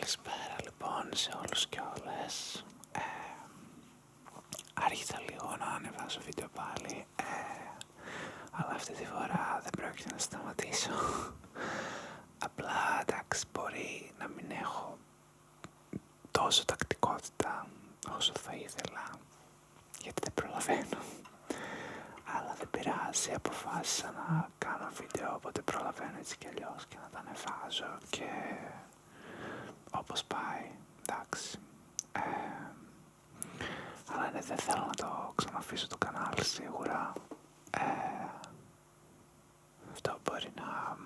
Καλησπέρα λοιπόν σε όλους και όλες. Άρχισα λίγο να ανεβάσω βίντεο πάλι, αλλά αυτή τη φορά δεν πρόκειται να σταματήσω. Απλά εντάξει, μπορεί να μην έχω τόσο τακτικότητα όσο θα ήθελα, γιατί δεν προλαβαίνω. Αλλά δεν πειράζει, αποφάσισα να κάνω βίντεο όποτε προλαβαίνω έτσι κι αλλιώς και να τα ανεβάζω και όπως πάει, εντάξει. Αλλά ναι, δεν θέλω να το ξαναφήσω το κανάλι σίγουρα. Αυτό μπορεί να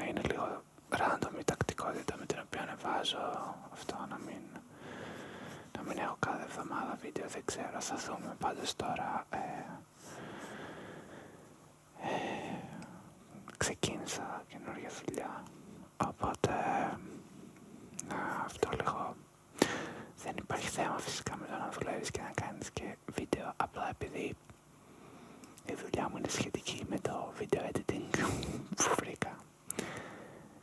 είναι λίγο random η τακτικότητα με την οποία ανεβάζω αυτό, να μην έχω κάθε εβδομάδα βίντεο, δεν ξέρω, θα δούμε. Πάντως τώρα ξεκίνησα καινούργια δουλειά, οπότε αυτό λίγο δεν υπάρχει θέμα φυσικά με το να δουλεύεις και να κάνεις και βίντεο, απλά επειδή η δουλειά μου είναι σχετική με το video editing που βρήκα.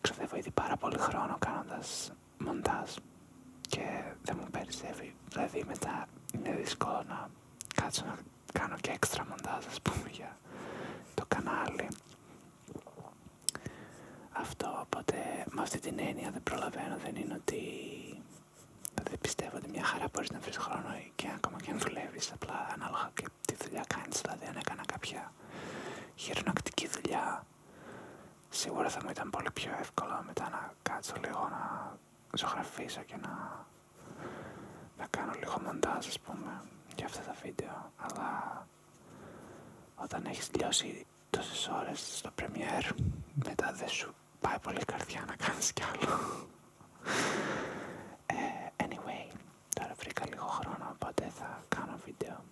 Ξοδεύω ήδη πάρα πολύ χρόνο κάνοντας μοντάζ και δεν μου περισσεύει, δηλαδή μετά είναι δύσκολο να κάτσω να κάνω και έξτρα μοντάζ, ας πούμε, για το κανάλι. Αυτό, οπότε με αυτή την έννοια δεν προλαβαίνω, δεν είναι ότι δεν πιστεύω ότι μια χαρά μπορείς να βρεις χρόνο και ακόμα και αν δουλεύεις, απλά ανάλογα και τι δουλειά κάνεις. Δηλαδή αν έκανα κάποια χειρονακτική δουλειά, σίγουρα θα μου ήταν πολύ πιο εύκολο μετά να κάτσω λίγο να ζωγραφίσω και να κάνω λίγο μοντάζ, ας πούμε, για αυτά τα βίντεο. Αλλά όταν έχεις τελειώσει τόσες ώρες στο Premiere, μετά δεν σου πάει πολύ η καρδιά να κάνεις κι άλλο. Anyway, τώρα βρήκα λίγο χρόνο, οπότε θα κάνω βίντεο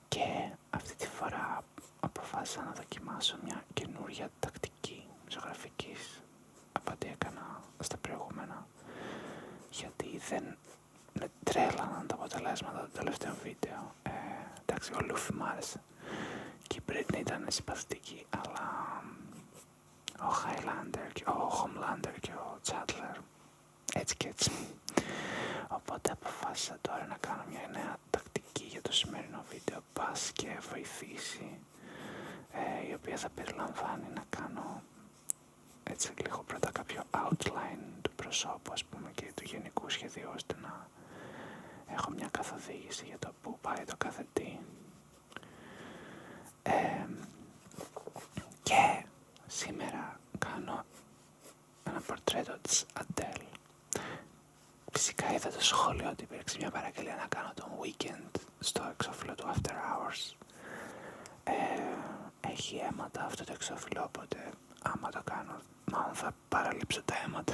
και αυτή τη φορά αποφάσισα να δοκιμάσω μια καινούργια τακτική ζωγραφικής από ό,τι έκανα στα προηγούμενα, γιατί δεν με τρέλαναν τα αποτελέσματα του τελευταίου βίντεο. Εντάξει, ο Λούφι μ' άρεσε και η Britney ήταν συμπαθητική, αλλά ο Highlander, ο Homelander και ο Chandler έτσι και έτσι. Οπότε αποφάσισα τώρα να κάνω μια νέα τακτική για το σημερινό βίντεο, πας και βοηθήσει, η οποία θα περιλαμβάνει να κάνω έτσι λίγο πρώτα κάποιο outline του προσώπου, ας πούμε, και του γενικού σχεδίου, ώστε να έχω μια καθοδήγηση για το που πάει το κάθε τι. Και σήμερα κάνω ένα πορτρέτο της Adele. Φυσικά είδα το σχόλιο ότι υπήρξε μια παραγγελία να κάνω τον Weekend στο εξώφυλλο του After Hours. Έχει αίματα αυτό το εξώφυλλο, οπότε άμα το κάνω μάλλον θα παραλείψω τα αίματα.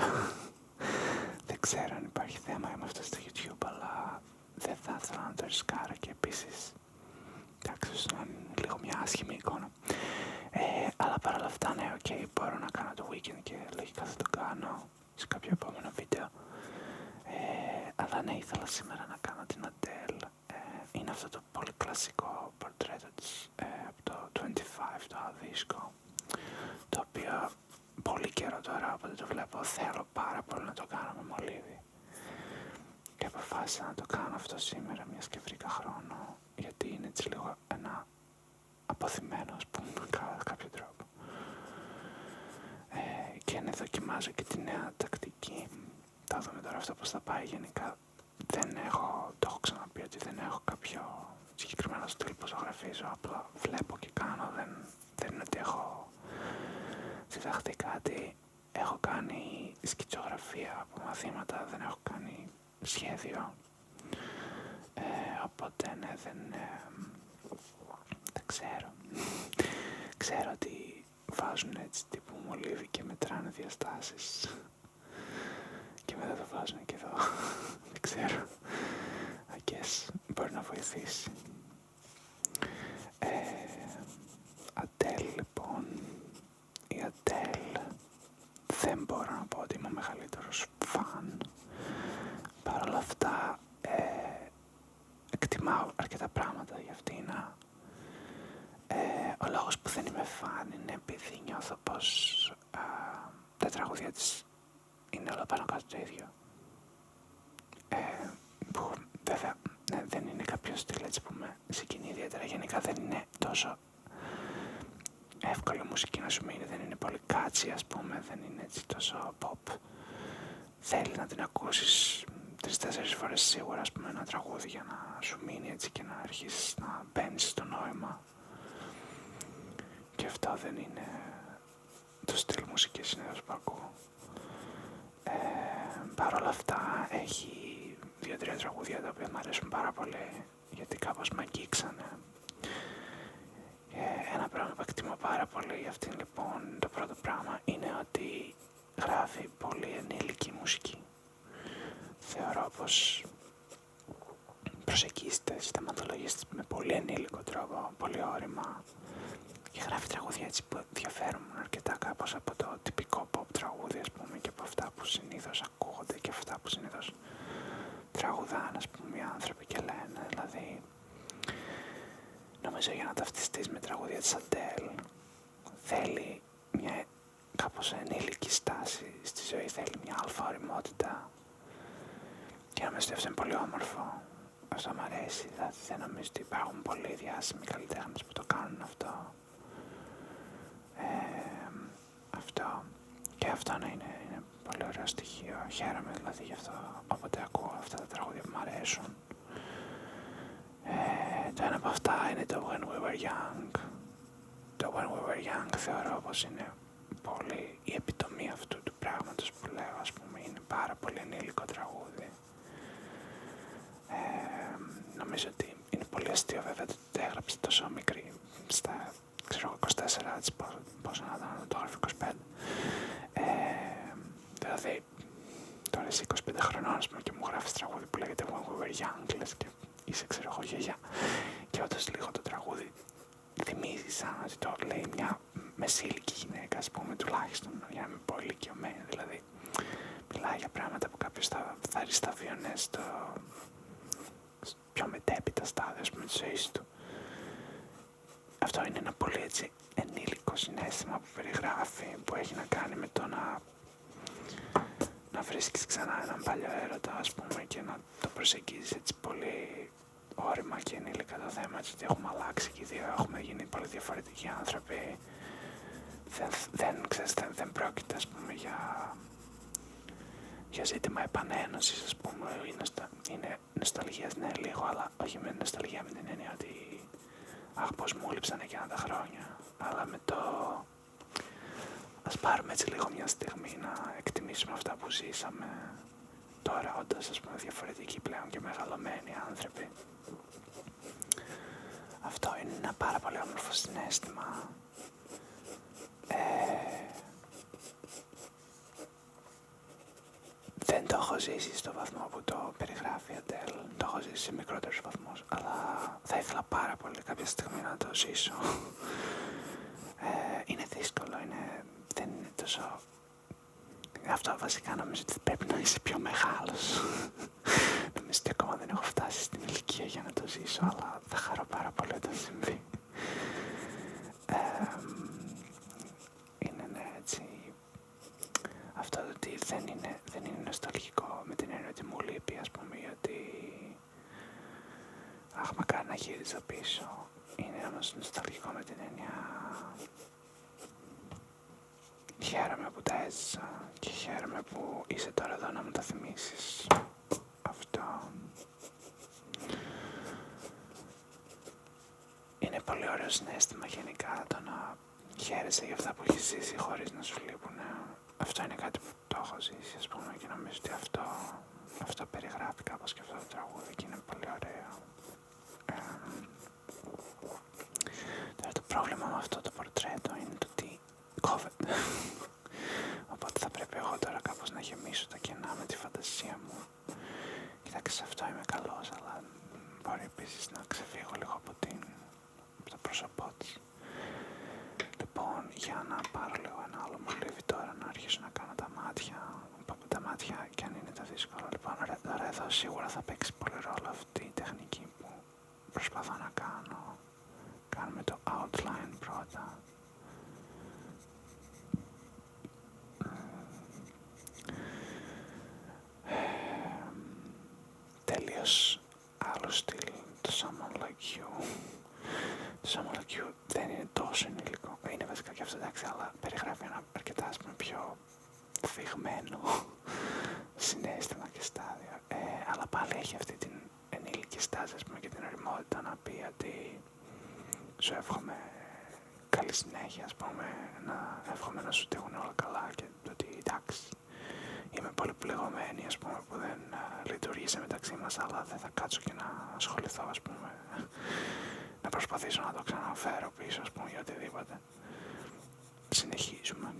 Δεν ξέρω αν υπάρχει θέμα με αυτό στο YouTube, αλλά δεν θα ήθελα να το ρισκάρω και επίσης εντάξει, είναι λίγο μια άσχημη εικόνα. Αλλά παρόλα αυτά, ναι, ok, μπορώ να κάνω το Weekend και λογικά θα το κάνω σε κάποιο επόμενο βίντεο. Αλλά ναι, ήθελα σήμερα να κάνω την Adele. Είναι αυτό το πολύ κλασικό πορτρέτο της από το 25, το δίσκο, το οποίο πολύ καιρό τώρα, όποτε το βλέπω, θέλω πάρα πολύ να το κάνω με μολύβι. Και αποφάσισα να το κάνω αυτό σήμερα, μιας και βρήκα χρόνο, γιατί είναι έτσι λίγο ένα αποθυμένο, ας πούμε, κατά κάποιο τρόπο. Και ναι, δοκιμάζω και τη νέα τακτική. Θα δούμε τώρα αυτό πώς θα πάει. Γενικά το έχω ξαναπεί ότι δεν έχω κάποιο συγκεκριμένο στυλ που ζωγραφίζω, απλά βλέπω και κάνω, δεν είναι ότι έχω διδαχθεί κάτι. Έχω κάνει σκητσογραφία από μαθήματα, δεν έχω κάνει σχέδιο, οπότε ναι, δεν ξέρω. Ξέρω ότι βάζουν έτσι τύπου μολύβι και μετράνε διαστάσεις και μετά το βάζουν και εδώ. Δεν ξέρω. I guess μπορεί να βοηθήσει. Adele λοιπόν. Η Adele δεν μπορώ να πω ότι είμαι ο μεγαλύτερος φαν. Παρ' όλα αυτά εκτιμάω αρκετά πράγματα για αυτήν. Ο λόγος που δεν είμαι φαν είναι επειδή νιώθω πως τα τραγούδια της είναι όλα πάνω κάτω το ίδιο. που βέβαια δεν είναι κάποιο στυλ έτσι που με συγκινεί ιδιαίτερα. Γενικά δεν είναι τόσο εύκολη μουσική να σου μείνει, δεν είναι πολύ κάτσι, ας πούμε, δεν είναι έτσι τόσο pop. Θέλει να την ακούσεις 3-4 φορές σίγουρα, ας πούμε, ένα τραγούδι για να σου μείνει έτσι και να αρχίσεις να μπαίνεις στο νόημα. Και αυτό δεν είναι το στυλ μουσικής συνήθως που ακούω. Παρ' όλα αυτά έχει 2-3 τραγούδια τα οποία μου αρέσουν πάρα πολύ, γιατί κάπως με αγγίξανε. Ένα πράγμα που εκτιμώ πάρα πολύ για αυτήν, λοιπόν, το πρώτο πράγμα είναι ότι γράφει πολύ ενήλικη μουσική. Θεωρώ πως προσεγγίζει τις θεματολογίες της με πολύ ενήλικο τρόπο, πολύ όρημα, και γράφει τραγούδια έτσι που διαφέρουν αρκετά κάπως από το τυπικό pop τραγούδι, ας πούμε, και από αυτά που συνήθως ακούγονται και αυτά που συνήθως τραγουδάνε, ας πούμε, οι άνθρωποι και λένε. Δηλαδή, νομίζω για να ταυτιστείς με τραγούδια της Αντέλ θέλει μια κάπως ενήλικη στάση στη ζωή, θέλει μια αλφα ωριμότητα, και νομίζω ότι αυτό είναι πολύ όμορφο. Αυτό μου αρέσει, δηλαδή δεν νομίζω ότι υπάρχουν πολλοί διάσημοι καλλιτέχνες που το κάνουν αυτό. Και αυτό είναι πολύ ωραίο στοιχείο. Χαίρομαι δηλαδή γι' αυτό, όποτε ακούω αυτά τα τραγούδια που μου αρέσουν. Το ένα από αυτά είναι το When We Were Young. Το When We Were Young θεωρώ πως είναι πολύ η επιτομή αυτού του πράγματος που λέω, ας πούμε. Είναι πάρα πολύ ενήλικο τραγούδι. Νομίζω ότι είναι πολύ αστείο βέβαια ότι το έγραψε τόσο μικρή, στα 24, πόσο να ήταν, το έγραφε 25. Δηλαδή, τώρα είσαι 25 χρονών, ας πούμε, και μου γράφεις τραγούδι που λέγεται When We Were Young, λες και είσαι, ξέρω εγώ, γιαγιά. Και όντως λίγο το τραγούδι θυμίζει σαν ότι το λέει μια μεσήλικη γυναίκα, ας πούμε, τουλάχιστον, για να μην πω ηλικιωμένη. Δηλαδή, μιλάει για πράγματα που κάποιος θα ρισταβίωνε στο πιο μετέπειτα στάδιο, ας πούμε, της ζωής του. Αυτό είναι ένα πολύ έτσι ενήλικο συναίσθημα που περιγράφει, που έχει να κάνει με το να βρίσκεις ξανά έναν παλιό έρωτα, ας πούμε, και να το προσεγγίζεις έτσι πολύ όρημα και ενήλικα το θέμα, έτσι, ότι έχουμε αλλάξει και οι δύο, έχουμε γίνει πολύ διαφορετικοί άνθρωποι. Δεν πρόκειται, ας πούμε, για ζήτημα επανένωσης, ας πούμε. Είναι νοσταλγίας, ναι, λίγο, αλλά όχι με νοσταλγία με την έννοια ότι αχ, πως μου λείψανε εκείνα τα χρόνια, αλλά με το ας πάρουμε έτσι λίγο μια στιγμή να εκτιμήσουμε αυτά που ζήσαμε τώρα, όντως, ας πούμε, διαφορετικοί πλέον και μεγαλωμένοι άνθρωποι. Αυτό είναι ένα πάρα πολύ όμορφο συναίσθημα. Δεν το έχω ζήσει στο βαθμό που το περιγράφει η Αντέλ, το έχω ζήσει σε μικρότερους βαθμούς, αλλά θα ήθελα πάρα πολύ κάποια στιγμή να το ζήσω. Είναι δύσκολο, δεν είναι τόσο... Αυτό βασικά νομίζω ότι πρέπει να είσαι πιο μεγάλος. Νομίζω ότι ακόμα δεν έχω φτάσει στην ηλικία για να το ζήσω, αλλά θα χαρώ πάρα πολύ όταν συμβεί. Είναι, ναι, έτσι... Αυτό το ότι δεν είναι νοσταλγικό με την έννοια ότι μου λείπει, ας πούμε, ή ότι αχ, μακάρι να γύριζα πίσω. Είναι όμως νοσταλγικό με την έννοια χαίρομαι που τα έζησα και χαίρομαι που είσαι τώρα εδώ να μου τα θυμίσεις. Αυτό είναι πολύ ωραίο συναίσθημα γενικά, το να χαίρεσαι για αυτά που έχεις ζήσει χωρίς να σου λείπουνε. Αυτό είναι κάτι που το έχω ζήσει, ας πούμε, και νομίζω ότι αυτό περιγράφει κάπως και αυτό το τραγούδι και είναι πολύ ωραίο. Τώρα το πρόβλημα με αυτό το πορτρέτο είναι το ότι κόβεται. Οπότε θα πρέπει εγώ τώρα κάπως να γεμίσω τα κενά με τη φαντασία μου. Κοιτάξτε, σε αυτό είμαι καλός, αλλά μπορεί επίσης να ξεφύγω λίγο από το πρόσωπό της. Λοιπόν, για να πάρω λίγο ένα άλλο μολύβι τώρα, να αρχίσω να κάνω τα μάτια. Τα μάτια, και αν είναι το δύσκολο. Λοιπόν, τώρα εδώ σίγουρα θα παίξει πολύ ρόλο αυτή η τεχνική που προσπαθώ να κάνω. Κάνουμε το outline πρώτα. άλλο στυλ, το Someone Like You. Το Someone Like You δεν είναι τόσο ενήλικο, είναι βασικά και αυτό εντάξει, αλλά περιγράφει ένα αρκετά ας πούμε πιο θυγμένο συναίσθημα και στάδιο, αλλά πάλι έχει αυτή την ενήλικη στάση ας πούμε και την ωριμότητα να πει ότι σου εύχομαι καλή συνέχεια, ας πούμε, να εύχομαι να σου τύχουν όλα καλά και ότι εντάξει, είμαι πολύ πληγωμένη ας πούμε που δεν λειτουργήσε μεταξύ μας, αλλά δεν θα κάτσω και να ασχοληθώ ας πούμε, να προσπαθήσω να το ξαναφέρω πίσω ας πούμε ή οτιδήποτε. Συνεχίζουμε.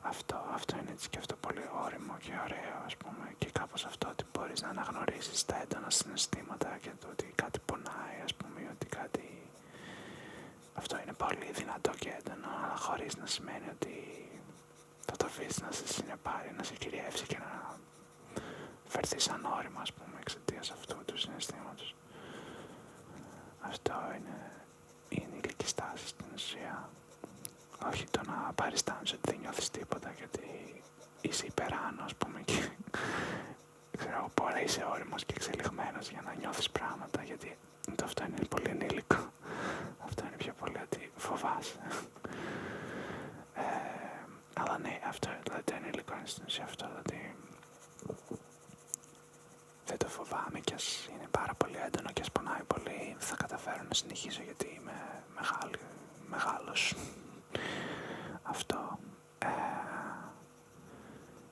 Αυτό είναι έτσι και αυτό πολύ όριμο και ωραίο ας πούμε, και κάπως αυτό ότι μπορείς να αναγνωρίσεις τα έντονα συναισθήματα και το ότι κάτι πονάει ας πούμε ή ότι κάτι, αυτό είναι πολύ δυνατό και έντονο, αλλά χωρίς να σημαίνει ότι θα το αφήσεις να σε συνεπάρει, να σε κυριεύσει και να φερθείς ανώριμο ας πούμε εξαιτίας αυτού του συναισθήματος. Αυτό είναι η ενήλικη στάση στην ουσία. Όχι το να παριστάνεις ότι δεν νιώθεις τίποτα γιατί είσαι υπεράνω ας πούμε και ξέρω πόρα είσαι όριμος και εξελιγμένος για να νιώθεις πράγματα, γιατί αυτό είναι πολύ ενήλικο. Αυτό είναι πιο πολύ ότι φοβάσαι. Αλλά ναι, αυτό δηλαδή το ενήλικο είναι στην ουσία αυτό, δηλαδή δεν το φοβάμαι κι ας είναι πάρα πολύ έντονο και ας πονάει πολύ, θα καταφέρω να συνεχίσω γιατί είμαι μεγάλος. Αυτό.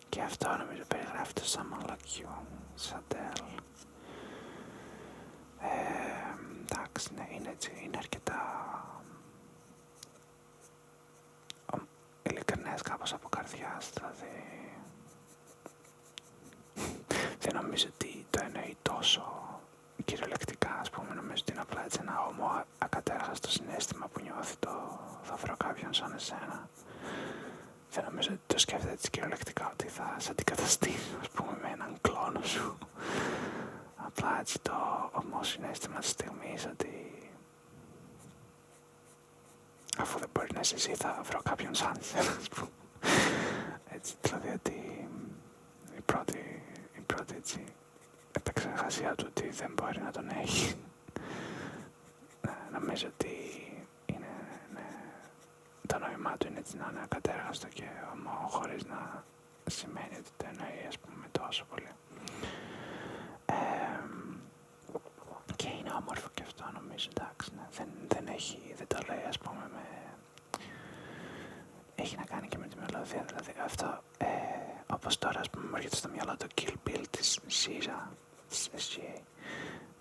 Και αυτό νομίζω περιγράφει το Someone Like You, Σαντέλ. Εντάξει, ναι, είναι έτσι, είναι αρκετά ειλικρινές κάπως από καρδιάς, δηλαδή δεν νομίζω ότι το εννοεί τόσο κυριολεκτικά, ας πούμε, νομίζω ότι είναι απλά έτσι ένα όμο ακατέργαστο συναίσθημα που νιώθει το θα βρω κάποιον σαν εσένα. Δεν νομίζω ότι το σκέφτεται έτσι κυριολεκτικά ότι θα σε αντικαταστήσω, ας πούμε, με έναν κλόνο σου. Απλά έτσι το ομό συναίσθημα της στιγμής ότι αφού δεν μπορεί να είσαι εσύ θα βρω κάποιον σαν εσένα, ας πούμε. Έτσι, δηλαδή ότι η πρώτη έτσι επεξεργασία του ότι δεν μπορεί να τον έχει. Νομίζω ότι είναι, ναι, το νόημά του είναι έτσι να είναι ακατέργαστο και ομό, χωρίς να σημαίνει ότι το εννοεί ας πούμε τόσο πολύ. Και είναι όμορφο και αυτό νομίζω, εντάξει, ναι, δεν το λέει ας πούμε έχει να κάνει και με τη μελωδία, δηλαδή αυτό όπως τώρα ας πούμε μου έρχεται στο μυαλό το Kill Bill της SZA,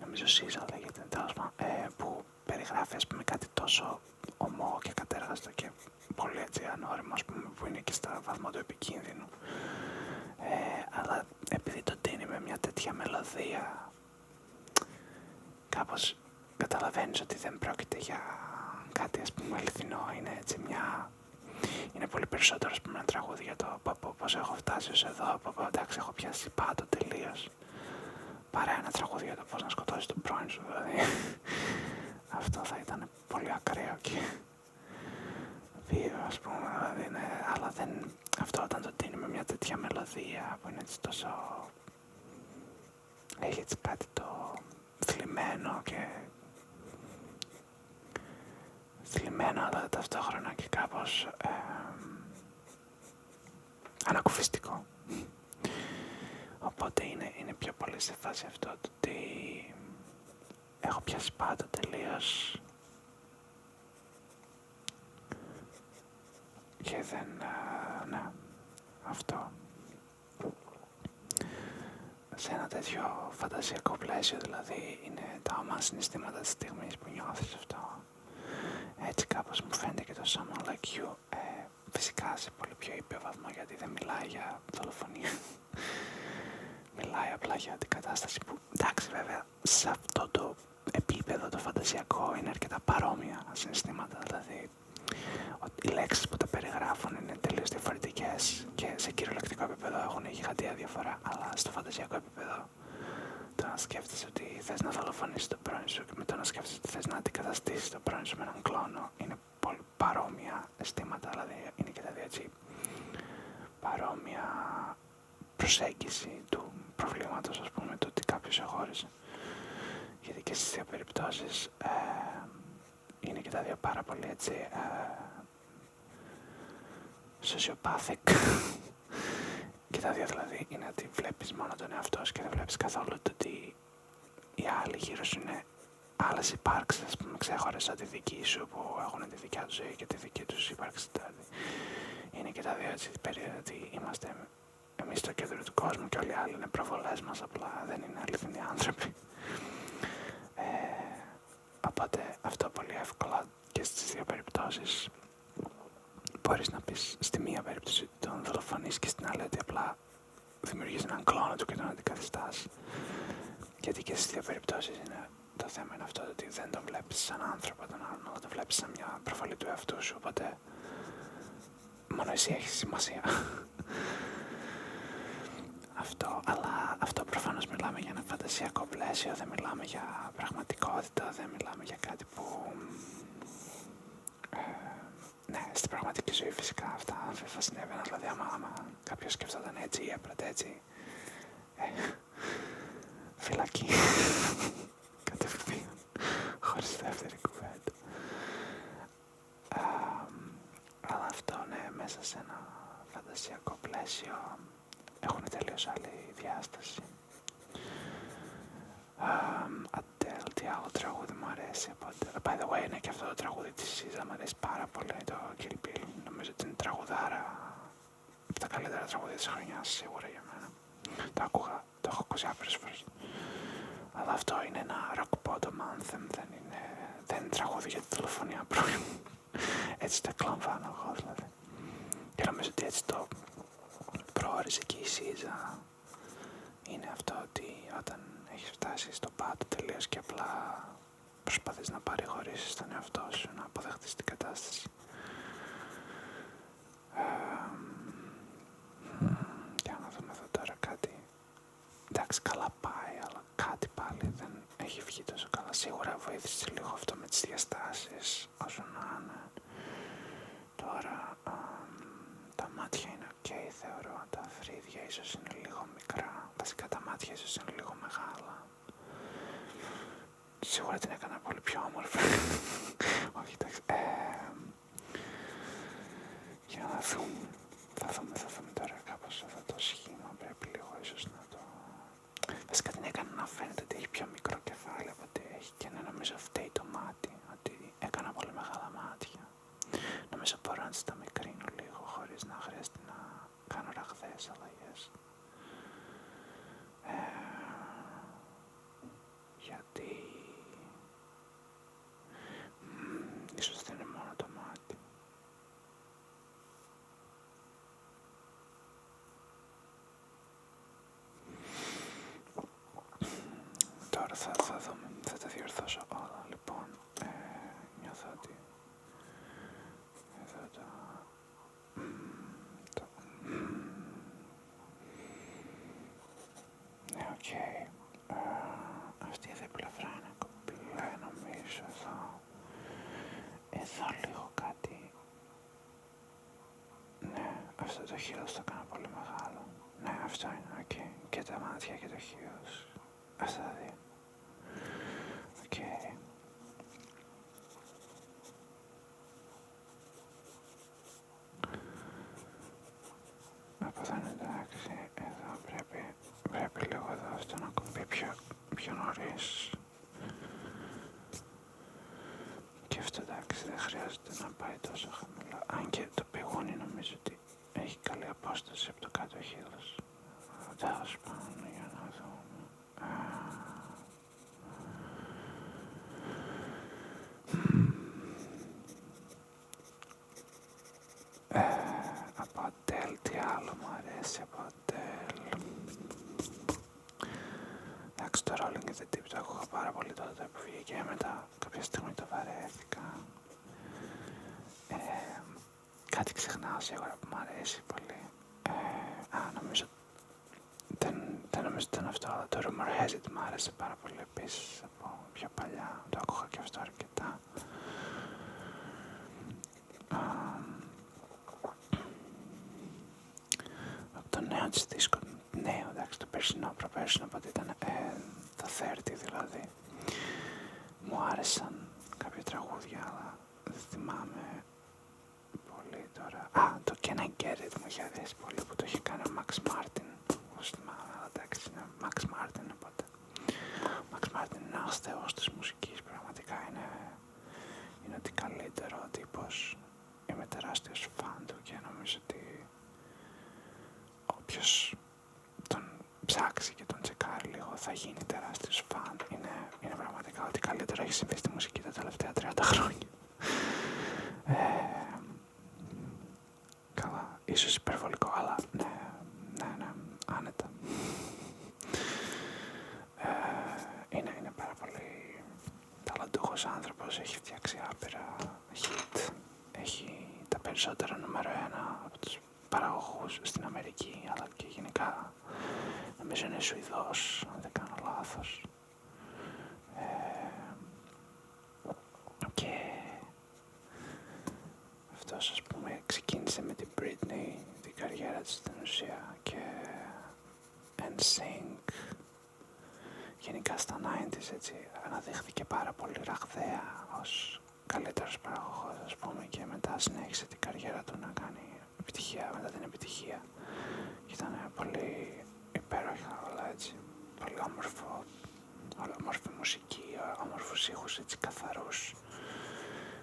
νομίζω SZA λέγεται τέλος πάντων, που περιγράφει ας πούμε κάτι τόσο ομό και κατέργαστο και πολύ έτσι ανώριμο ας πούμε, που είναι και στα βαθμό του επικίνδυνου, αλλά επειδή το τίνει με μια τέτοια μελωδία κάπως καταλαβαίνεις ότι δεν πρόκειται για κάτι ας πούμε αληθινό, είναι έτσι είναι πολύ περισσότερο ας πούμε ένα τραγούδι για το πώς έχω φτάσει ως εδώ, εντάξει έχω πιάσει πάτο τελείως, παρά ένα τραγούδι για το πώς να σκοτώσεις τον πρώην σου, δηλαδή αυτό θα ήταν πολύ ακραίο και βίαιο ας πούμε, δηλαδή, ναι, αλλά δεν, αυτό όταν το τίνει με μια τέτοια μελωδία που είναι έτσι τόσο, έχει έτσι κάτι το θλιμμένο και θλιμμένο αλλά ταυτόχρονα και κάπως ανακουφιστικό. Οπότε είναι πιο πολύ σε φάση αυτό το ότι έχω πιάσει πάντα τελείως και δεν, ναι, αυτό. Σε ένα τέτοιο φαντασιακό πλαίσιο δηλαδή είναι τα ομά συναισθήματα της στιγμής που νιώθεις αυτό. Έτσι κάπως μου φαίνεται και το Someone Like You, φυσικά σε πολύ πιο ήπιο βαθμό γιατί δεν μιλάει για δολοφονία. Μιλάει απλά για την κατάσταση που, εντάξει βέβαια, σε αυτό το επίπεδο το φαντασιακό είναι αρκετά παρόμοια συναισθήματα, δηλαδή οι λέξεις που τα περιγράφουν είναι τελείως διαφορετικές και σε κυριολεκτικό επίπεδο έχουν γιγαντία διαφορά, αλλά στο φαντασιακό επίπεδο το να σκέφτεσαι ότι θες να δολοφονήσεις τον πρώην σου και με το να σκέφτεσαι ότι θες να αντικαταστήσεις τον πρώην σου με έναν κλόνο είναι πολύ παρόμοια αισθήματα, δηλαδή είναι και τα δύο έτσι παρόμοια προσέγγιση του προβλήματος, ας πούμε, το ότι ξεχώριζε. Γιατί και στις δύο περιπτώσεις είναι και τα δύο πάρα πολύ έτσι sociopathic. Και τα δύο δηλαδή είναι ότι βλέπεις μόνο τον εαυτό σου και δεν βλέπεις καθόλου το ότι οι άλλοι γύρω σου είναι άλλες υπάρξεις, ας πούμε, ξέχωρες από τη δική σου που έχουν τη δικιά του ζωή και τη δική τους ύπαρξη. Δηλαδή. Είναι και τα δύο έτσι περίοδο ότι είμαστε εμείς στο κέντρο του κόσμου και όλοι οι άλλοι είναι προβολές μας, απλά δεν είναι αληθινοί άνθρωποι. Οπότε αυτό πολύ εύκολα και στις δύο περιπτώσεις μπορείς να πεις στη μία περίπτωση ότι τον δολοφονείς και στην άλλη ότι απλά δημιουργείς έναν κλόνο του και τον αντικαθιστάς. Γιατί και στις δύο περιπτώσεις είναι το θέμα είναι αυτό ότι δεν τον βλέπεις σαν άνθρωπο τον άλλον, αλλά τον βλέπεις σαν μια προβολή του εαυτού σου, οπότε μόνο εσύ έχεις σημασία. Αλλά αυτό προφανώς μιλάμε για ένα φαντασιακό πλαίσιο, δεν μιλάμε για πραγματικότητα, δεν μιλάμε για κάτι που... ναι, στην πραγματική ζωή φυσικά αυτά θα συνέβαιναν, δηλαδή άμα κάποιος σκεφτόταν έτσι ή έπρεπε έτσι, φυλακή, κατευθείαν, χωρίς δεύτερη κουβέντα. Αλλά αυτό, ναι, μέσα σε ένα φαντασιακό πλαίσιο έχουν τελείως άλλη διάσταση. Adele, τι άλλο τραγούδι μου αρέσει από Adele. By the way, είναι και αυτό το τραγούδι της SZA μου αρέσει πάρα πολύ, το Kill Bill. Νομίζω ότι είναι τραγουδάρα από τα καλύτερα τραγούδια της χρονιάς, σίγουρα για μένα. Το άκουγα, το έχω ακούσει άπειρες φορές. Αλλά αυτό είναι ένα rock bottom anthem, δεν είναι τραγούδι για τη δολοφονία πρώην. Έτσι το εκλαμβάνω εγώ δηλαδή. Και νομίζω ότι έτσι το προόρισε και η SZA. Είναι αυτό ότι όταν έχεις φτάσει στο πάτο τελείως και απλά προσπαθείς να παρηγορήσεις τον εαυτό σου, να αποδεχτείς την κατάσταση. Για να δούμε εδώ τώρα κάτι. Εντάξει, καλά πάει, αλλά κάτι πάλι δεν έχει βγει τόσο καλά. Σίγουρα βοήθησε λίγο αυτό με τις διαστάσεις, όσο να είναι. Τώρα τα μάτια είναι ok, θεωρώ. Τα φρύδια ίσως είναι λίγο μικρά. Βασικά τα μάτια ίσως είναι λίγο μεγάλα. Σίγουρα την έκανα πολύ πιο όμορφη. Όχι, εντάξει. Για να δούμε. Θα δούμε τώρα κάπως αυτό το σχήμα. Πρέπει λίγο ίσως να το... Βασικά την έκανα να φαίνεται ότι έχει πιο μικρό κεφάλι από ότι έχει και ναι, νομίζω φταίει το μάτι. Ότι έκανα πολύ μεγάλα μάτια. Νομίζω μπορώ να τις τα μικρύνω λίγο χωρίς να χρειάζεται να κάνω ραγδαίες αλλαγές. Γιατί ίσως δεν είναι μόνο το μάτι. Τώρα θα δούμε, θα τα διορθώσω όλα. Λοιπόν, νιώθω ότι εδώ ναι, οκ. Αυτή εδώ η πλευρά είναι κομπλέ, νομίζω εδώ. Εδώ λίγο κάτι. Ναι, αυτό το χείλος το κάνω πολύ μεγάλο. Ναι, αυτό είναι, οκ. Και τα μάτια και το χείλος. Αυτά τα δύο. Οκ. Από εδώ είναι εντάξει. Εδώ πρέπει λίγο εδώ αυτό να κομπεί πιο νωρίς. Και αυτό εντάξει, δεν χρειάζεται να πάει τόσο χαμηλά. Αν και το πηγούνι νομίζω ότι έχει καλή απόσταση από το κάτω χείλος. Τέλος πάντων, για να δούμε. Από Adele, τι άλλο μου αρέσει από Adele. Εντάξει, το Rolling in the Deep το άκουγα πάρα πολύ τότε που βγήκε και μετά κάποια στιγμή το βαρέθηκα. Κάτι ξεχνάω σίγουρα που μου αρέσει πολύ. Νομίζω δεν νομίζω ότι ήταν αυτό, αλλά το Rumor Has It μου άρεσε πάρα πολύ επίσης από πιο παλιά. Το άκουγα και αυτό αρκετά. Από το νέο της δίσκο, νέο εντάξει, το περσινό, προπέρσινο, οπότε ήταν στα 30 δηλαδή. Μου άρεσαν κάποια τραγούδια, αλλά δεν θυμάμαι πολύ τώρα. Το Can I Get It μου είχε αρέσει πολύ που το είχε κάνει ο Max Martin. Πώς θυμάμαι, αλλά εντάξει, είναι Max Martin, οπότε. Ο Max Martin είναι ένας θεός της μουσικής, πραγματικά είναι ότι καλύτερο ο τύπος. Είμαι τεράστιος φαν του και νομίζω ότι όποιος τον ψάξει και τον τσεκάρει λίγο θα γίνει τεράστιος φαν. Είναι πραγματικά ότι καλύτερο έχει συμβεί στη μουσική τα τελευταία 30 χρόνια. Καλά, ίσως υπερβολικό, αλλά ναι, άνετα. Είναι πάρα πολύ ταλαντούχος άνθρωπος, έχει φτιάξει άπειρα hit, έχει τα περισσότερα νούμερο 1 από τους παραγωγούς στην Αμερική, αλλά και γενικά νομίζω είναι Σουηδός, αν δεν κάνω λάθος. Και αυτός, ας πούμε, ξεκίνησε με την Britney την καριέρα της στην ουσία και NSYNC γενικά στα 90's, έτσι, αναδείχθηκε πάρα πολύ ραγδαία ως καλύτερος παραγωγός, ας πούμε, και μετά συνέχισε την καριέρα του να κάνει επιτυχία μετά την επιτυχία και ήταν πολύ υπέροχα όλα, έτσι, πολύ όμορφη μουσική, όμορφους ήχους, έτσι, καθαρούς,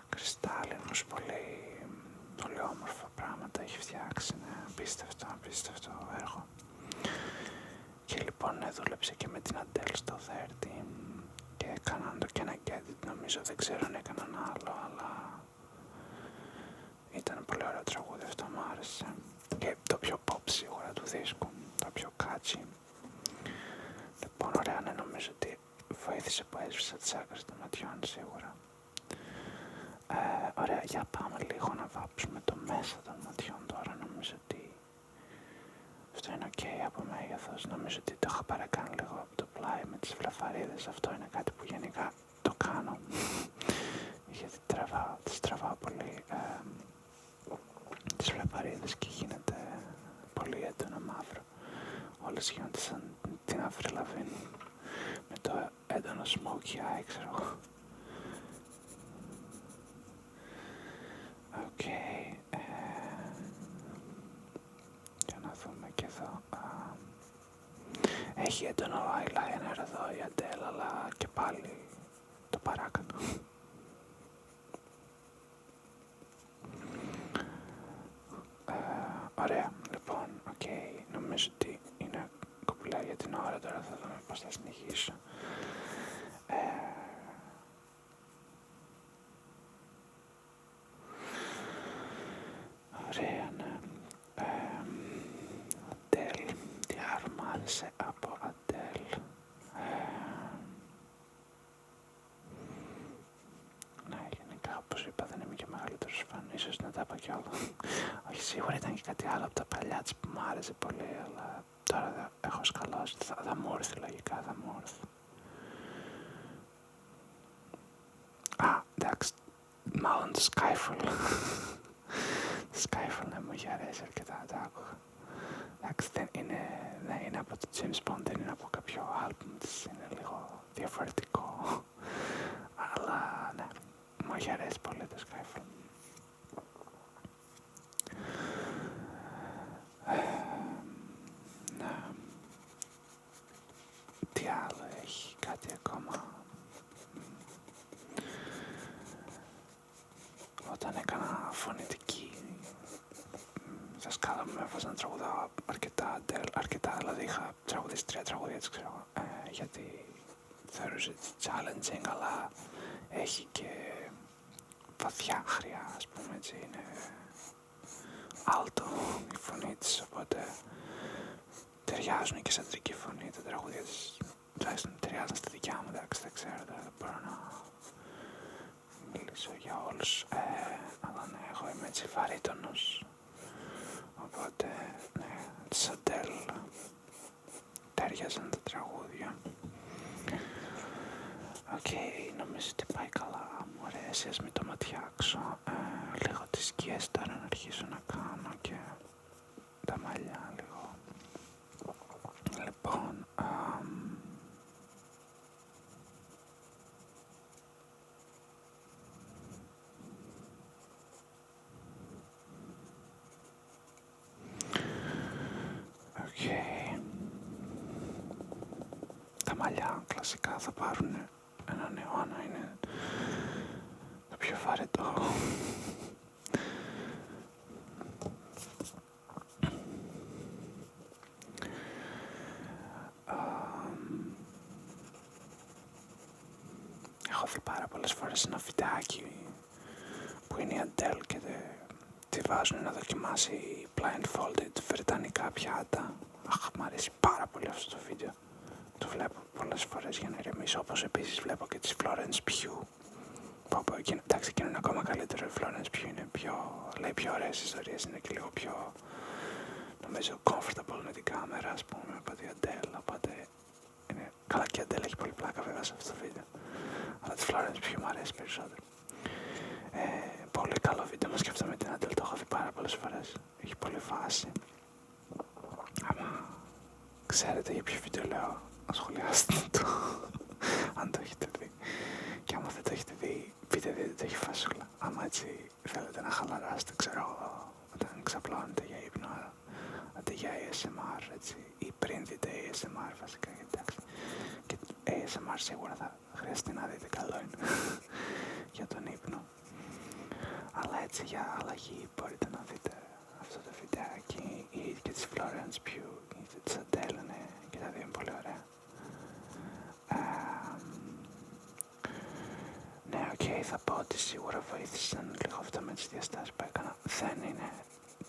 κρυστάλλινους, πολύ όμορφα πράγματα έχει φτιάξει, ναι, απίστευτο έργο. Και λοιπόν δούλεψε και με την Adele στο 30 και έκαναν το Can I Get It, νομίζω, δεν ξέρω αν έκαναν άλλο, αλλά ήταν πολύ ωραίο τραγούδι, αυτό μου άρεσε. Και το πιο pop σίγουρα του δίσκου, το πιο catchy. Λοιπόν, ωραία, ναι, νομίζω ότι βοήθησε που έσβησα τις άκρες των ματιών σίγουρα. Ωραία, για πάμε λίγο να βάψουμε το μέσα των ματιών τώρα, νομίζω ότι αυτό είναι ok από μέγεθος, νομίζω ότι το είχα παρακάνει λίγο από το πλάι με τις βλαφαρίδες, αυτό είναι κάτι που γενικά το κάνω, γιατί τις τραβάω πολύ τις βλαφαρίδες και γίνεται πολύ έντονο μαύρο, όλες γίνονται σαν την Avril Lavigne με το έντονο smoky eye, ξέρω εγώ. Οκ, για να δούμε και εδώ. Έχει έντονο eyeliner εδώ η Adele, αλλά και πάλι το παράκατο. Ωραία, λοιπόν, οκ, νομίζω ότι είναι κοπηλά για την ώρα, τώρα θα δούμε πώς θα συνεχίσω. Ωραία, ναι. Adele, τι άλλο μ' άρεσε από Adele. Ναι, γενικά, όπως είπα, δεν είμαι και μεγαλύτερος φαν, ίσως να τα είπα κι άλλο. Όχι, σίγουρα ήταν και κάτι άλλο από τα παλιά της που μ' άρεσε πολύ, αλλά τώρα έχω σκαλώσει, θα μου έρθει λογικά, θα μου έρθει. Εντάξει, μάλλον το Skyfall. Το Skyfall, ναι, μου είχε αρέσει αρκετά, το άκουγα. Εντάξει, δεν είναι από το James Bond, δεν είναι από κάποιο άλμπουμ της, είναι λίγο διαφορετικό. Αλλά, ναι, μου είχε αρέσει πολύ το Skyfall. Ναι. Τι άλλο έχει, κάτι ακόμα. Όταν έκανα φωνητική στα σκάλα μου έβαζα να τραγουδάω αρκετά, δηλαδή είχα τραγουδήσει 3 τραγούδια της, ξέρω, γιατί θεωρούσε challenging, αλλά έχει και βαθιά χρειά, ας πούμε, έτσι, είναι alto η φωνή της, οπότε ταιριάζουν και σε αντρική φωνή τα τραγούδια της, τουλάχιστον ταιριάζουν στη δικιά μου, εντάξει, δεν ξέρω, δεν μπορώ να μιλήσω για όλους, αλλά ναι, εγώ είμαι έτσι βαρύτονος, οπότε ναι, της Adele ταιριάζαν τα τραγούδια. Οκ, νομίζω ότι πάει καλά, μου αρέσει, ας μην το ματιάξω, λίγο τις σκιές τώρα να αρχίσω να κάνω και τα μαλλιά λίγο. Λοιπόν, Okay. Τα μαλλιά κλασικά θα πάρουν έναν αιώνα, είναι το πιο βαρετό. Έχω δει πάρα πολλές φορές ένα βιντεάκι που είναι η Αντέλ και τη βάζουν να δοκιμάσει blindfolded βρετανικά πιάτα. Αχ, μ' αρέσει πάρα πολύ αυτό το βίντεο. Το βλέπω πολλές φορές για να ηρεμήσω, όπως επίσης βλέπω και της Florence Pugh. Εντάξει, εκείνο είναι ακόμα καλύτερο. Η Florence Pugh είναι λέει πιο ωραίες ιστορίες, είναι και λίγο πιο, νομίζω, comfortable με την κάμερα, ας πούμε, από την Αντέλ, οπότε είναι καλά. Και η Αντέλ έχει πολύ πλάκα βέβαια σε αυτό το βίντεο, αλλά τη Florence Pugh μου αρέσει περισσότερο. Πολύ καλό βίντεο, μας σκέφτομαι την Αντέλ, το έχω δει πάρα πολλές φορές, έχει πολύ φάση. Άμα ξέρετε για ποιο βίντεο λέω, σχολιάστε το, αν το έχετε δει. Και άμα δεν το έχετε δει, πείτε δείτε το έχει φάσουλα. Άμα έτσι θέλετε να χαλαράσετε, ξέρω εγώ, όταν ξαπλώνετε για ύπνο, αντί για ASMR, έτσι, ή πριν δείτε ASMR βασικά, εντάξει. Και ASMR σίγουρα θα χρειαστεί να δείτε, καλό είναι, για τον ύπνο. Αλλά έτσι για αλλαγή μπορείτε να δείτε αυτό το βιντεάκι, ή και της Florence Pugh, ή της Adele, ναι, και τα δύο είναι πολύ ωραία. Ναι, οκ, θα πω ότι σίγουρα βοήθησαν λίγο αυτό με τις διαστάσεις που έκανα. Δεν είναι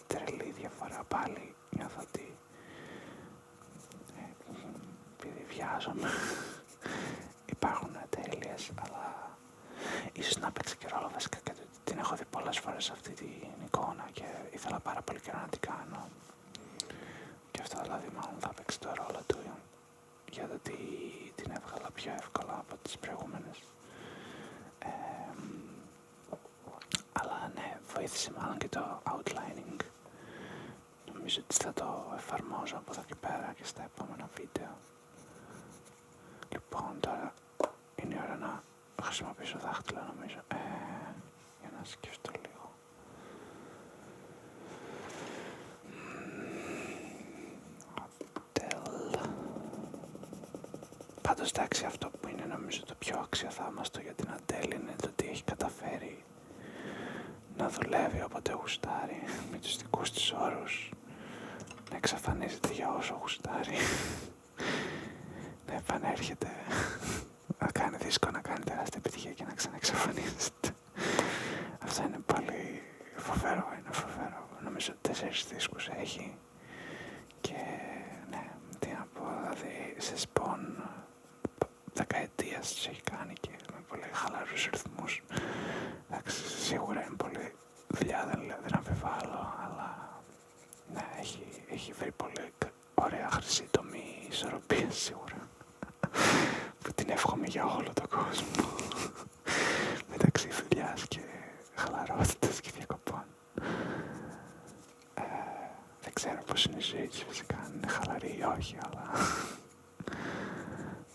τρελή διαφορά πάλι, νιώθω ότι επειδή βιάζομαι υπάρχουν τέλειες, αλλά ίσως να παίξει και ρόλο βασικά και την έχω δει πολλές φορές αυτή την εικόνα και ήθελα πάρα πολύ καιρό να την κάνω, και αυτό δηλαδή μάλλον θα παίξει το ρόλο του για το ότι την έβγαλα πιο εύκολα από τις προηγούμενες. Αλλά ναι, βοήθησε μάλλον και το outlining. Νομίζω ότι θα το εφαρμόζω από εδώ και πέρα και στα επόμενα βίντεο. Λοιπόν, τώρα είναι η ώρα να χρησιμοποιήσω δάχτυλο, νομίζω, για να σκεφτώ λίγο. Πάντως, εντάξει, αυτό που είναι νομίζω το πιο αξιοθαύμαστο για την Αντέλ είναι το ότι έχει καταφέρει να δουλεύει όποτε γουστάρει, με τους δικούς της όρους, να εξαφανίζεται για όσο γουστάρει, να επανέρχεται, να κάνει δύσκολο, να κάνει τεράστια επιτυχία και να ξαναεξαφανίζεται. Αυτό είναι πολύ φοβερό, είναι φοβερό. Νομίζω ότι 4 δίσκους έχει και ναι, τι να πω, δηλαδή σε σπον δεκαετίας τους έχει κάνει και με πολύ χαλαρούς ρυθμούς. Εντάξει, σίγουρα είναι πολύ δουλειά, δεν αμφιβάλλω, αλλά ναι, έχει βρει πολύ ωραία χρυσή τομή ισορροπίας σίγουρα, που την εύχομαι για όλο τον κόσμο, μεταξύ δουλειάς και χαλαρότητας και διακοπών. Δεν ξέρω πώς είναι η ζωή της φυσικά, αν είναι χαλαρή ή όχι, αλλά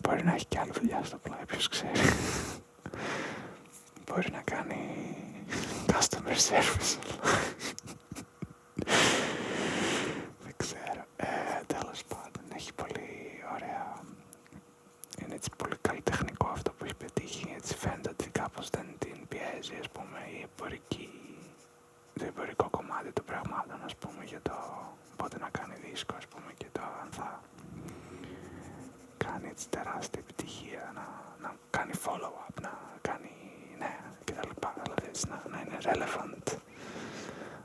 μπορεί να έχει και άλλη δουλειά στο πλάι, ποιος ξέρει. Μπορεί να κάνει customer service. Δεν ξέρω. Τέλος πάντων, έχει πολύ ωραία. Είναι έτσι πολύ καλλιτεχνικό αυτό που έχει πετύχει. Έτσι φαίνεται ότι κάπως δεν την πιέζει, ας πούμε, το εμπορικό κομμάτι των πραγμάτων, ας πούμε, για το πότε να κάνει δίσκο, ας πούμε, και το αν θα κάνει έτσι τεράστια επιτυχία, να κάνει follow-up, να κάνει, ναι, και τα λοιπά, δηλαδή έτσι να είναι relevant.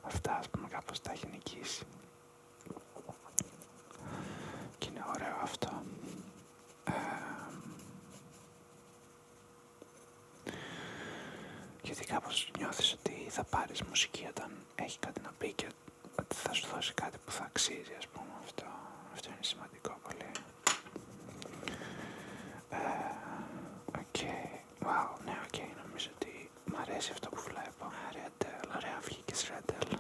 Αυτά, ας πούμε, κάπως τα έχει νικήσει. Και είναι ωραίο αυτό. Γιατί κάπως νιώθεις ότι θα πάρεις μουσική όταν έχει κάτι να πει και ότι θα σου δώσει κάτι που θα αξίζει, ας πούμε. Αυτό είναι σημαντικό πολύ. Wow, ναι, νομίζω ότι μ' αρέσει αυτό που βλέπω. Ωραία βγήκες, Ρέντελ.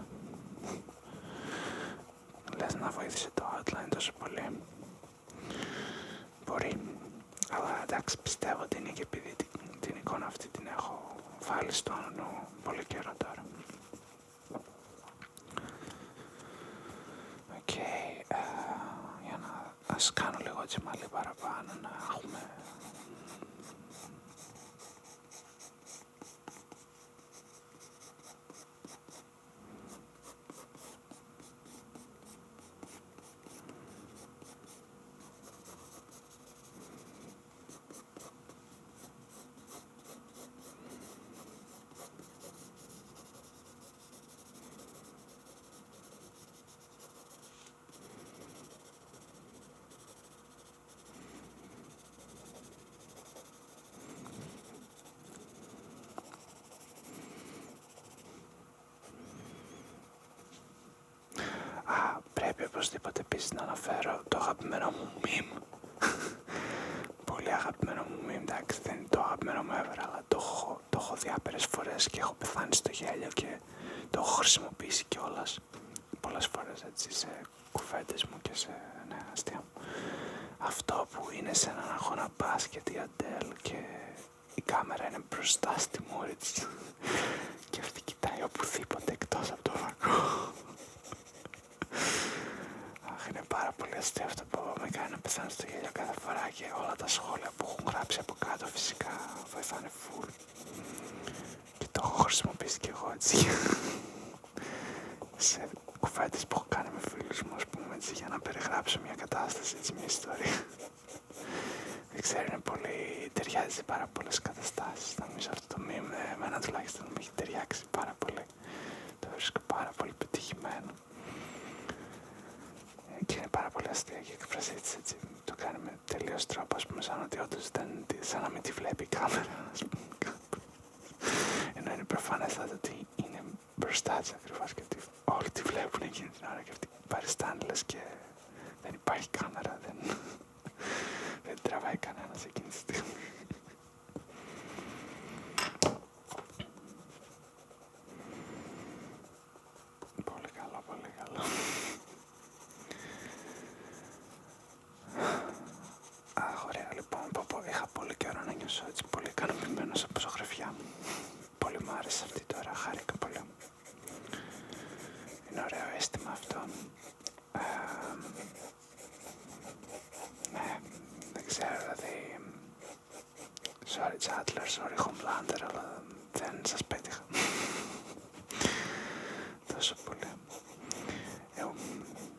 Λες να βοήθησε το outline τόσο πολύ. Μπορεί, αλλά εντάξει, πιστεύω ότι είναι και επειδή την εικόνα αυτή την έχω βάλει στο νου πολύ καιρό τώρα. σας κάνω λίγο τσιμαλί παραπάνω να έχουμε. Πρέπει οπωσδήποτε επίσης να αναφέρω το αγαπημένο μου meme. Πολύ αγαπημένο μου meme, εντάξει, δεν είναι το αγαπημένο μου ever, αλλά το έχω δει άπειρες φορές και έχω πεθάνει στο γέλιο και το έχω χρησιμοποιήσει κιόλας πολλές φορές έτσι σε κουβέντες μου και σε αστεία μου. Αυτό που είναι σε έναν αγώνα μπάσκετ η Αντέλ και η κάμερα είναι μπροστά στη μούρη της και αυτή κοιτάει οπουδήποτε εκτός από το βαγό. Είναι πάρα πολύ αστείο αυτό που με κάνει να πεθάνω στο γέλιο κάθε φορά και όλα τα σχόλια που έχουν γράψει από κάτω φυσικά βοηθάνε full και το έχω χρησιμοποιήσει και εγώ έτσι σε κουβέντες που έχω κάνει με φίλους μου, ας πούμε, έτσι, για να περιγράψω μια κατάσταση, έτσι, μια ιστορία. Δεν ξέρω, είναι πολύ, ταιριάζει σε πάρα πολλές καταστάσεις. Νομίζω αυτό το meme εμένα τουλάχιστον μου έχει ταιριάξει πάρα πολύ. Το βρίσκω πάρα πολύ πετυχημένο. Και είναι πάρα πολύ αστεία και εκφρασή της, έτσι, το κάνει με τελείως τρόπο, ας πούμε, σαν ότι όντως δεν, σαν να μην τη βλέπει η κάμερα, ας πούμε. Ενώ είναι προφανέστατο ότι είναι μπροστά της ακριβώς και ότι όλοι τη βλέπουν εκείνη την ώρα και αυτή παριστάνει λες και δεν υπάρχει κάμερα, δεν τραβάει κανένας εκείνη τη στιγμή. Πολύ καλό, πολύ καλό. Ωραία, λοιπόν, είχα πολύ καιρό να νιώσω έτσι πολύ ικανοποιημένος από ζωγραφιά μου. Πολύ μου άρεσε αυτή τώρα, χάρηκα πολύ. Είναι ωραίο αίσθημα αυτό. Ναι, δεν ξέρω, δηλαδή. Sorry Chatler, sorry Homelander, αλλά δεν σας πέτυχα. Τόσο πολύ.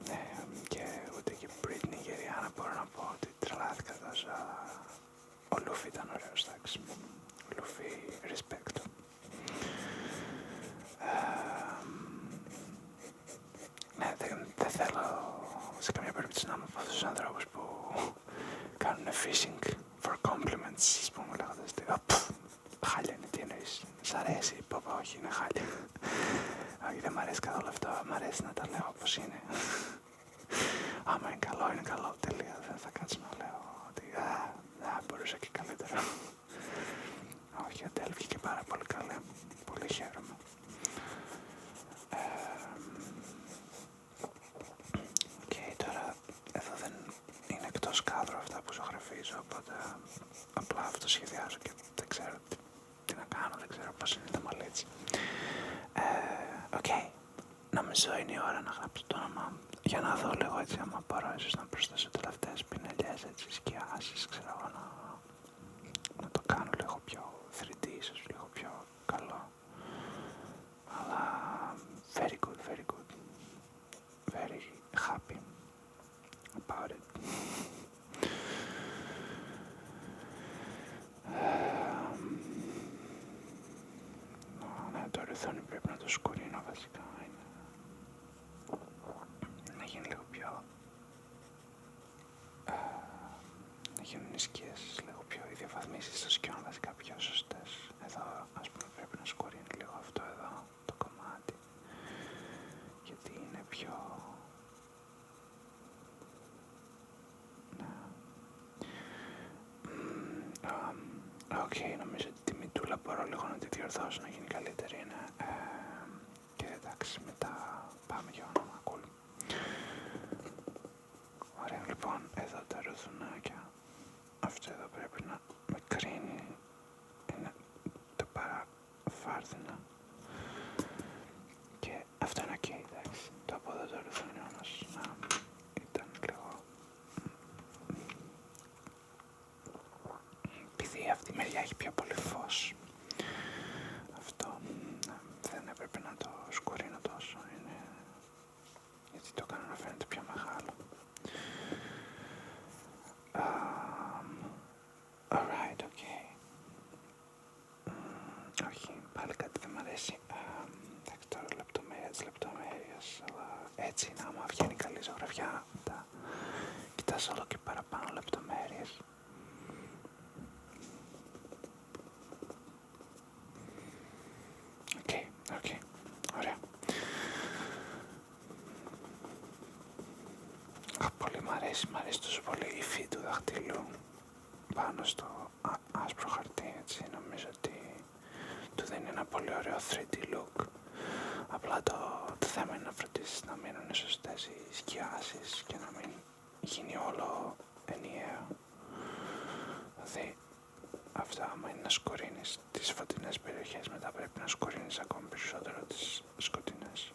Ναι, και ούτε και Britney και Rihanna μπορώ να πω ότι τρελάθηκα τόσο. Ο Luffy ήταν ωραίος, εντάξει. Ο Luffy, respect. Ναι, δεν θέλω σε καμία περίπτωση να είμαι από αυτούς τους ανθρώπους που κάνουν fishing for compliments, ας πούμε, λέγοντας ότι χάλια είναι, τι εννοείς, σ' αρέσει, είπα, όχι, είναι χάλια. Όχι, δεν μ' αρέσει καθόλου αυτό, μ' αρέσει να τα λέω όπως είναι. Άμα είναι καλό, τελεία, δεν θα κάτσω να λέω ότι μπορούσα και καλύτερα. Όχι, Αντέλ βγήκε πάρα πολύ καλή, πολύ χαίρομαι. Τώρα εδώ δεν είναι εκτός κάδρου αυτά που ζωγραφίζω, οπότε απλά αυτό σχεδιάζω και δεν ξέρω τι να κάνω, δεν ξέρω πώς είναι τα μαλλίτσι. Νομίζω είναι η ώρα να γράψω το όνομα μου, για να δω λίγο έτσι άμα μπορώ ίσως να προσθέσω τελευταίες πινελιές, έτσι, σκιάσεις, ξέρω εγώ, να το κάνω λίγο πιο 3D, ίσως λίγο πιο καλό. Αλλά very good, very good. Very happy about it. Ναι, το ρυθόνι πρέπει να το σκουρίνω βασικά. Να γίνει λίγο πιο... να γίνουν οι σκιές λίγο πιο, οι διαβαθμίσεις των σκιών βασικά πιο σωστές. Εδώ ας πούμε πρέπει να σκουρίνει λίγο αυτό εδώ το κομμάτι, γιατί είναι πιο... Νομίζω ότι τη μητούλα μπορώ λίγο να τη διορθώσω να γίνει καλύτερη, είναι. Και εντάξει, μετά πάμε για όνομα, cool. Ωραία, λοιπόν, εδώ τα ρουθουνάκια. Αυτό εδώ πρέπει να με κρίνει. Είναι το παραφάρδινα. Και αυτό είναι ok, εντάξει. Το από εδώ το ρουθούνι όμως να ήταν λίγο έτσι, να άμα βγαίνει καλή ζωγραφιά, μετά κοιτάς όλο και παραπάνω λεπτομέρειες. Οκ, ωραία. Πολύ μ' αρέσει τόσο πολύ η υφή του δαχτύλου πάνω στο άσπρο χαρτί, έτσι, νομίζω ότι του δίνει ένα πολύ ωραίο 3D look. Απλά το θέμα είναι να φροντίσεις να μείνουν σωστές οι σκιάσεις και να μην γίνει όλο ενιαίο. Δηλαδή αυτό άμα είναι να σκορίνεις τις φωτεινές περιοχές, μετά πρέπει να σκορίνεις ακόμη περισσότερο τις σκοτεινές.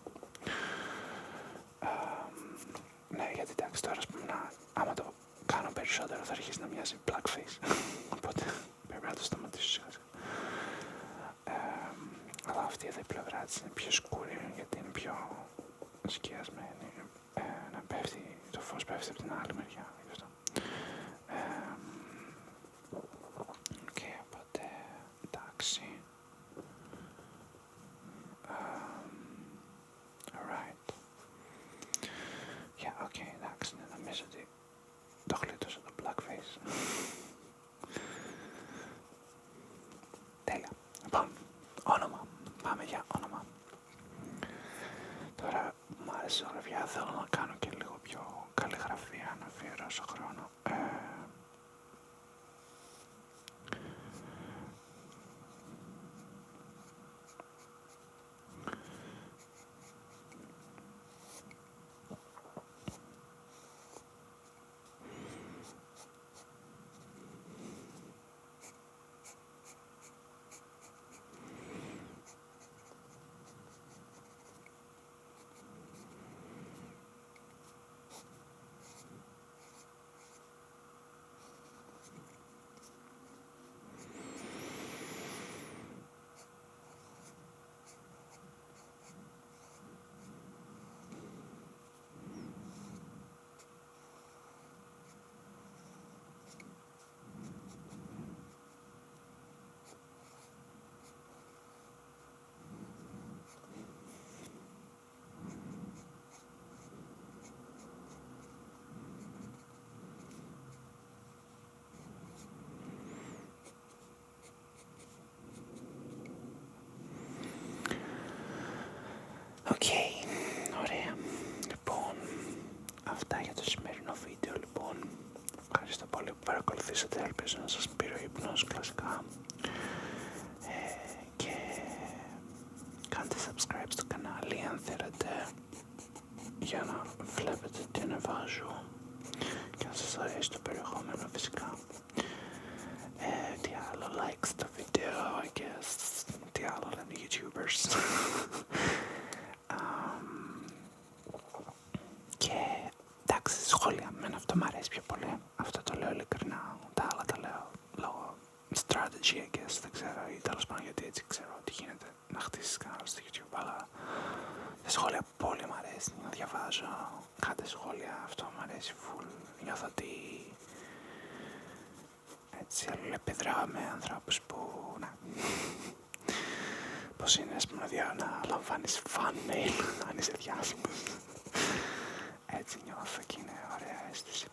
Ναι, γιατί εντάξει τώρα ας πούμε άμα το κάνω περισσότερο θα αρχίσει να μοιάζει blackface. Οπότε πρέπει να το σταματήσω σιγά σιγά. Αλλά αυτή εδώ η πλευρά της είναι πιο σκούρη γιατί είναι πιο σκιασμένη. Να πέφτει, το φως πέφτει από την άλλη μεριά. Οπότε εντάξει. Alright. Εντάξει, νομίζω ότι το γλίτωσα το blackface. Τέλεια. Λοιπόν, όνομα. Πάμε για όνομα. Τώρα μου άρεσε η ζωγραφιά, θέλω να κάνω και λίγο πιο καλλιγραφία, να αφιερώσω χρόνο. Ωραία. Λοιπόν, αυτά για το σημερινό βίντεο. Λοιπόν, ευχαριστώ πολύ που παρακολουθήσατε. Ελπίζω να σας πήρε ο ύπνος κλασικά. Και κάντε subscribe στο κανάλι αν θέλετε, για να βλέπετε τι ανεβάζω και αν σας αρέσει το περιεχόμενο φυσικά. Τι άλλο, like στο βίντεο, I guess. Τι άλλο λένε οι YouTubers. Και εντάξει, σχόλια, εμένα αυτό μου αρέσει πιο πολύ. Αυτό το λέω ειλικρινά. Τα άλλα τα λέω λόγω strategy, I guess. Δεν ξέρω, ή τέλος πάντων γιατί έτσι ξέρω τι γίνεται να χτίσεις κανένα στο YouTube. Αλλά τα σχόλια πολύ μου αρέσει να διαβάζω. Κάντε σχόλια, αυτό μου αρέσει full. Νιώθω ότι έτσι αλληλεπιδράω με ανθρώπους που, ναι, πως είναι ας πούμε να λαμβάνεις fan mail αν είσαι διάσημος. Έτσι νιώθω και είναι ωραία αίσθηση.